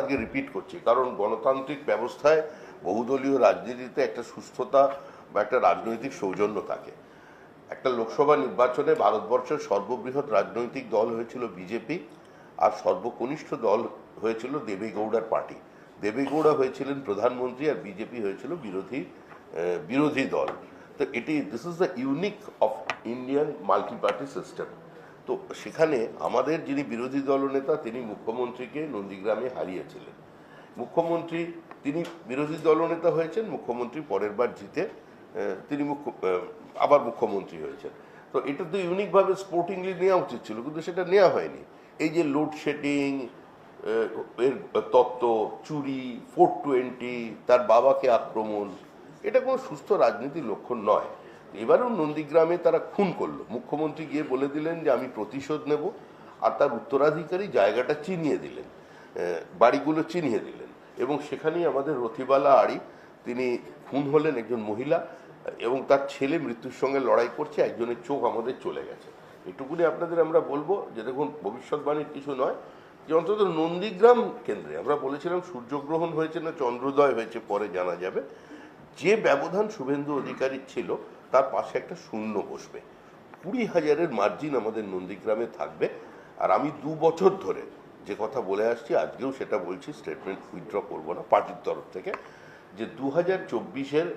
আজকে রিপিট করছি, কারণ গণতান্ত্রিক ব্যবস্থায় বহুদলীয় রাজনীতিতে একটা সুস্থতা বা একটা রাজনৈতিক সৌজন্য থাকে। একটা লোকসভা নির্বাচনে ভারতবর্ষের সর্ববৃহৎ রাজনৈতিক দল হয়েছিল বিজেপি, আর সর্বকনিষ্ঠ দল হয়েছিল দেবেগৌড়ার পার্টি। দেবেগৌড়া হয়েছিলেন প্রধানমন্ত্রী আর বিজেপি হয়েছিল বিরোধী দল। তো this is the unique of Indian multi party system. তো সেখানে আমাদের যিনি বিরোধী দলনেতা তিনি মুখ্যমন্ত্রীকে নন্দীগ্রামে হারিয়েছিলেন। মুখ্যমন্ত্রী তিনি বিরোধী দলনেতা হয়েছেন, মুখ্যমন্ত্রী পরের বার জিতে তিনি আবার মুখ্যমন্ত্রী হয়েছেন। তো এটা তো ইউনিকভাবে স্পোর্টিংলি নেওয়া উচিত ছিল, কিন্তু সেটা নেওয়া হয়নি। এই যে লোডশেডিং এর তত্ত্ব, চুরি, 420, তার বাবাকে আক্রমণ, এটা কোনো সুস্থ রাজনীতির লক্ষণ নয়। এবারেও নন্দীগ্রামে তারা খুন করলো। মুখ্যমন্ত্রী গিয়ে বলে দিলেন যে আমি প্রতিশোধ নেব, আর তার উত্তরাধিকারী জায়গাটা চিনিয়ে দিলেন, বাড়িগুলো চিনিয়ে দিলেন। এবং সেখানেই আমাদের রথিবালা আড়ি তিনি খুন হলেন, একজন মহিলা, এবং তার ছেলে মৃত্যুর সঙ্গে লড়াই করছে, একজনের চোখ আমাদের চলে গেছে। এটুকুনি আপনাদের আমরা বলবো যে দেখুন, ভবিষ্যৎবাণীর কিছু নয়, যে অন্তত নন্দীগ্রাম কেন্দ্রে আমরা বলেছিলাম সূর্যগ্রহণ হয়েছে না চন্দ্রোদয় হয়েছে পরে জানা যাবে, যে ব্যবধান শুভেন্দু অধিকারীর ছিল তার পাশে একটা শূন্য বসবে। 20,000-এর মার্জিন আমাদের নন্দীগ্রামে থাকবে। আর আমি 2 বছর ধরে যে কথা বলে আসছি, আজকেও সেটা বলছি, স্টেটমেন্ট উইথড্র করবো না পার্টির তরফ থেকে, যে 2024-এর